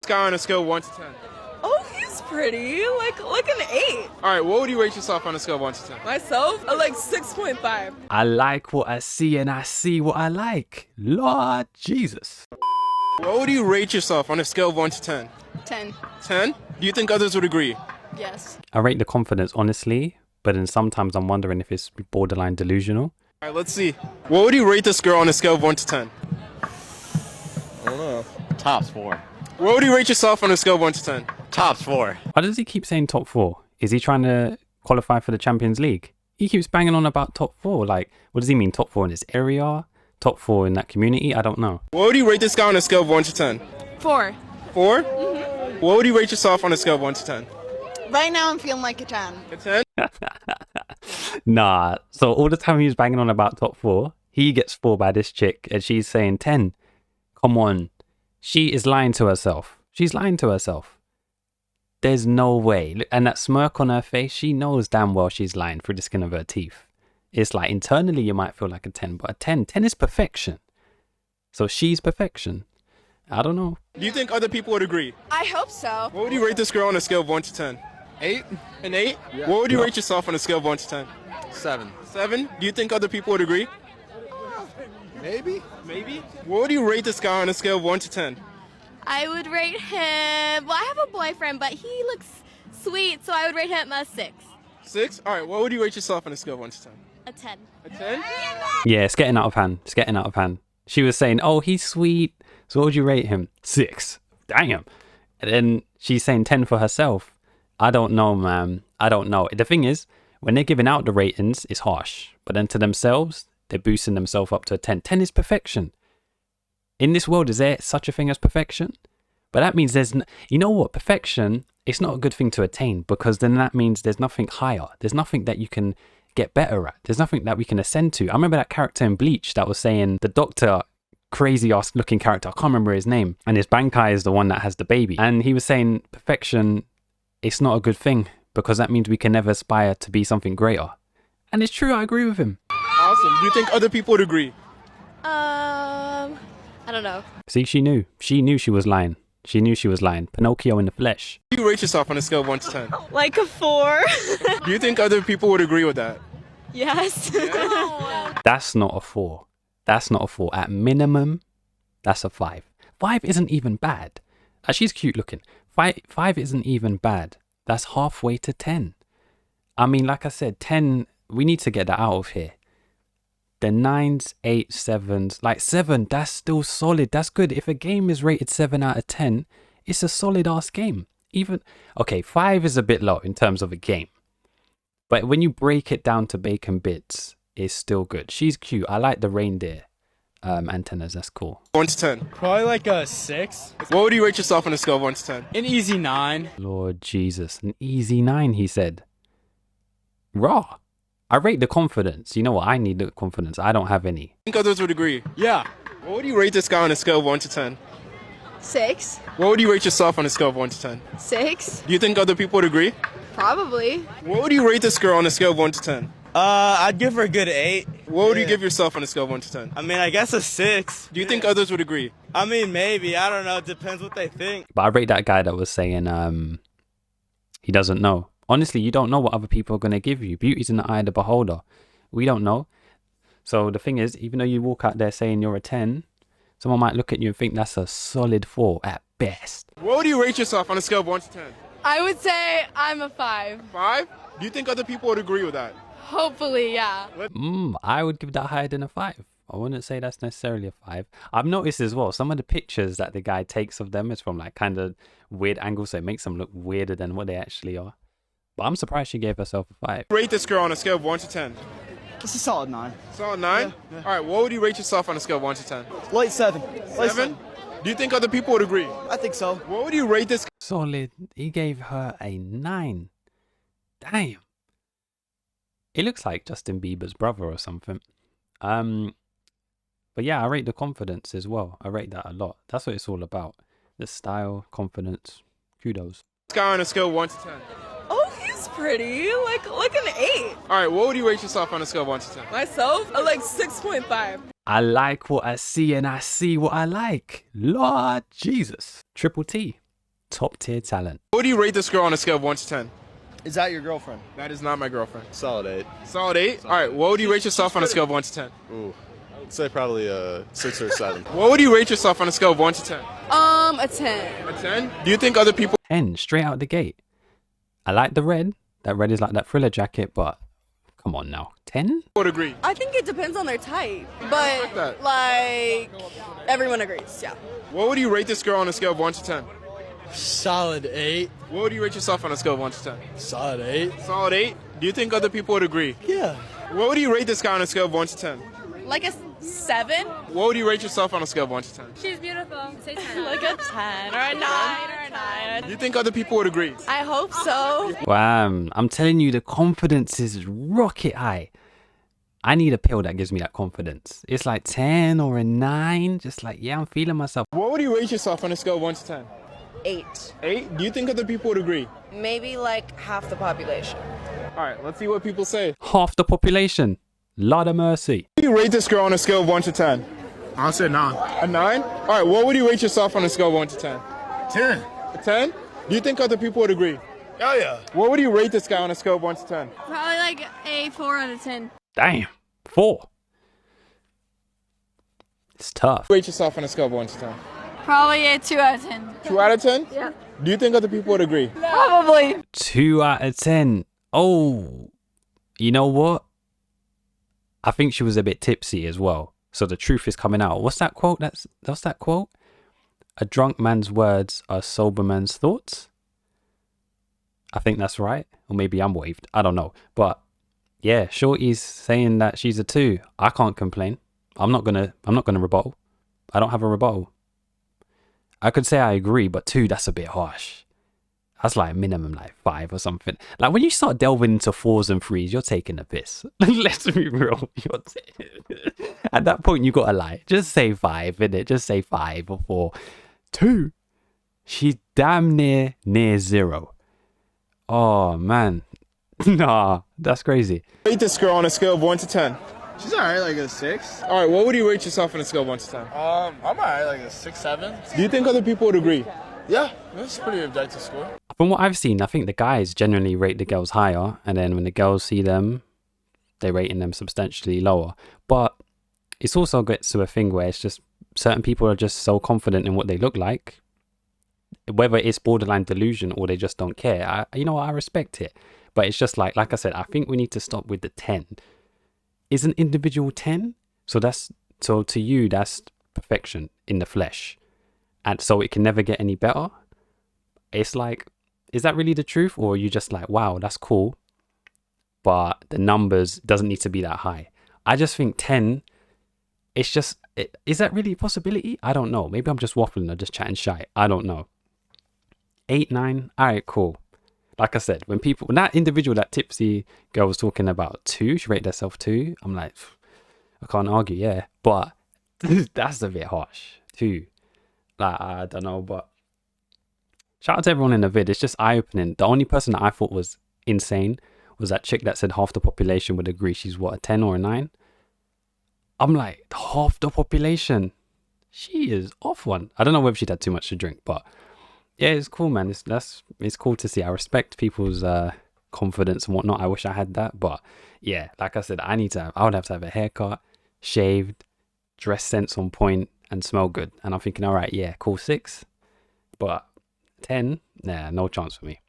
guy on a scale of 1 to 10? Oh, he's pretty. Like an 8. All right, what would you rate yourself on a scale of 1 to 10? Myself? Like 6.5. I like what I see and I see what I like. Lord Jesus. What would you rate yourself on a scale of 1 to 10? 10. 10? Do you think others would agree? Yes. I rate the confidence honestly, but then sometimes I'm wondering if it's borderline delusional. All right, let's see. What would you rate this girl on a scale of 1 to 10? I don't know. Tops 4. What would you rate yourself on a scale of 1 to 10? Tops 4. Why does he keep saying top 4? Is he trying to qualify for the Champions League? He keeps banging on about top 4. Like, what does he mean? Top 4 in his area? Top 4 in that community? I don't know. What would you rate this guy on a scale of 1 to 10? 4. 4? Mm-hmm. What would you rate yourself on a scale of 1 to 10? Right now I'm feeling like a 10. A 10? Nah. So all the time he was banging on about top 4, he gets 4 by this chick and she's saying 10. Come on. She is lying to herself. She's lying to herself. There's no way. And that smirk on her face, she knows damn well she's lying through the skin of her teeth. It's like internally you might feel like a 10, but a 10 is perfection. So she's perfection. I don't know. Do you think other people would agree? I hope so. What would you rate this girl on a scale of 1 to 10? 8? An 8? Yeah. What would you rate yourself on a scale of 1 to 10? 7. 7? Do you think other people would agree? Maybe? Maybe. What would you rate this guy on a scale of 1 to 10? I would rate him, well, I have a boyfriend, but he looks sweet, so I would rate him a 6. 6? All right, what would you rate yourself on a scale of 1 to 10? A 10. A 10? Yeah, it's getting out of hand. It's getting out of hand. She was saying, oh, he's sweet. So what would you rate him? 6. Damn. And then she's saying 10 for herself. I don't know, man. I don't know. The thing is, when they're giving out the ratings, it's harsh. But then to themselves, they're boosting themselves up to a 10. 10 is perfection. In this world, is there such a thing as perfection? But that means you know what? Perfection, it's not a good thing to attain, because then that means there's nothing higher. There's nothing that you can get better at. There's nothing that we can ascend to. I remember that character in Bleach that was saying, the doctor, crazy ass looking character, I can't remember his name. And his Bankai is the one that has the baby. And he was saying perfection, it's not a good thing, because that means we can never aspire to be something greater. And it's true, I agree with him. Awesome. Do you think other people would agree? I don't know. See, she knew. She knew she was lying. She knew she was lying. Pinocchio in the flesh. What do you rate yourself on a scale of 1 to 10? Like a 4. Do you think other people would agree with that? Yes. That's not a 4. That's not a 4. At minimum, that's a 5. 5 isn't even bad. She's cute looking. 5 isn't even bad. That's halfway to 10. I mean, like I said, 10, we need to get that out of here. The 9s, 8s, 7s, like 7, that's still solid. That's good. If a game is rated 7 out of 10, it's a solid ass game. Even, okay, 5 is a bit low in terms of a game. But when you break it down to bacon bits, it's still good. She's cute. I like the reindeer antennas. That's cool. 1 to 10. Probably like a 6. What would you rate yourself on a scale of 1 to 10? An easy 9. Lord Jesus, an easy 9, he said. Raw. I rate the confidence. You know what? I need the confidence. I don't have any. I think others would agree. Yeah. What would you rate this guy on a scale of 1 to 10? 6. What would you rate yourself on a scale of 1 to 10? 6. Do you think other people would agree? Probably. What would you rate this girl on a scale of 1 to 10? I'd give her a good 8. What would you give yourself on a scale of 1 to 10? I mean, I guess a 6. Do you think others would agree? I mean, maybe. I don't know. It depends what they think. But I rate that guy that was saying he doesn't know. Honestly, you don't know what other people are going to give you. Beauty's in the eye of the beholder. We don't know. So the thing is, even though you walk out there saying you're a 10, someone might look at you and think that's a solid 4 at best. What would you rate yourself on a scale of 1 to 10? I would say I'm a 5. 5? Do you think other people would agree with that? Hopefully, yeah. I would give that higher than a 5. I wouldn't say that's necessarily a 5. I've noticed as well, some of the pictures that the guy takes of them is from like kind of weird angles, so it makes them look weirder than what they actually are. But I'm surprised she gave herself a 5. Rate this girl on a scale of 1 to 10. It's a solid 9. Solid 9? Yeah. All right, what would you rate yourself on a scale of 1 to 10? Light 7. 7? Do you think other people would agree? I think so. What would you rate this? Solid. He gave her a 9. Damn. It looks like Justin Bieber's brother or something. But yeah, I rate the confidence as well. I rate that a lot. That's what it's all about. The style, confidence. Kudos. This guy on a scale of 1 to 10. Oh, he's pretty. Like an 8. All right, what would you rate yourself on a scale of 1 to 10? Myself? Like 6.5. I like what I see and I see what I like. Lord Jesus. Triple T. top tier talent. What would you rate this girl on a scale of 1 to 10? Is that your girlfriend? That is not my girlfriend. Solid 8. Solid 8? All right, what would you rate yourself on a scale of 1 to 10? Ooh. I'd say probably a 6 or 7. What would you rate yourself on a scale of 1 to 10? A 10. A 10? Do you think other people 10 straight out the gate. I like the red. That red is like that thriller jacket, but come on now. 10? would agree? I think it depends on their type, like but that. like everyone agrees. Yeah. What would you rate this girl on a scale of 1 to 10? Solid 8. What would you rate yourself on a scale of 1 to 10? Solid 8. Solid 8? Do you think other people would agree? Yeah. What would you rate this guy on a scale of 1 to 10? Like a 7. What would you rate yourself on a scale of 1 to 10? She's beautiful. Say 10. Like a 10 or a 9 or a 9. Do you think other people would agree? I hope so. Wow, I'm telling you, the confidence is rocket high. I need a pill that gives me that confidence. It's like 10 or a 9. Just like, yeah, I'm feeling myself. What would you rate yourself on a scale of 1 to 10? 8. 8? Do you think other people would agree? Maybe like half the population. All right, let's see what people say. Half the population. Lord of mercy. What would you rate this girl on a scale of 1 to 10? I'll say 9. A 9? All right, what would you rate yourself on a scale of 1 to 10? 10. A 10? Do you think other people would agree? Oh, yeah. What would you rate this guy on a scale of 1 to 10? Probably like a 4 out of 10. Damn. 4. It's tough. Rate yourself on a scale of 1 to 10. Probably a 2 out of 10. 2 out of 10? Yeah. Do you think other people would agree? Probably. 2 out of 10. Oh, you know what? I think she was a bit tipsy as well. So the truth is coming out. What's that quote? What's that quote? A drunk man's words are a sober man's thoughts. I think that's right. Or maybe I'm waved. I don't know. But yeah, Shorty's saying that she's a 2. I can't complain. I'm not gonna rebuttal. I don't have a rebuttal. I could say I agree, but 2, that's a bit harsh. That's like minimum like 5 or something. Like when you start delving into 4s and 3s, you're taking a piss. Let's be real. At that point, you gotta lie. Just say 5, innit? Just say 5 or 4. 2. She's damn near 0. Oh man. Nah, that's crazy. Rate this girl on a scale of 1 to 10. She's alright, like a 6. All right, what would you rate yourself on a scale of 1 to 10? I'm alright, like a 6, 7. Do you think other people would agree? Yeah, that's a pretty objective score. From what I've seen, I think the guys generally rate the girls higher, and then when the girls see them, they're rating them substantially lower. But it's also gets to a thing where it's just certain people are just so confident in what they look like, whether it's borderline delusion or they just don't care. I respect it, but it's just like I said, I think we need to stop with the 10. Is an individual 10? So to you, that's perfection in the flesh. And so it can never get any better. It's like, is that really the truth? Or are you just like, wow, that's cool, but the numbers doesn't need to be that high? I just think 10, it's just, is that really a possibility? I don't know. Maybe I'm just waffling or just chatting shy. I don't know. 8, 9, all right, cool. Like I said, when that individual, that tipsy girl was talking about 2, she rated herself 2. I'm like, I can't argue, yeah. But that's a bit harsh. 2. Like, I don't know, but shout out to everyone in the vid. It's just eye-opening. The only person that I thought was insane was that chick that said half the population would agree she's what, a 10 or a 9? I'm like, half the population? She is off one. I don't know whether she'd had too much to drink, but yeah, it's cool, man. It's cool to see. I respect people's confidence and whatnot. I wish I had that, but yeah, like I said, I would have to have a haircut, shaved, dress sense on point, and smell good. And I'm thinking, all right, yeah, cool, 6, but 10, nah, no chance for me.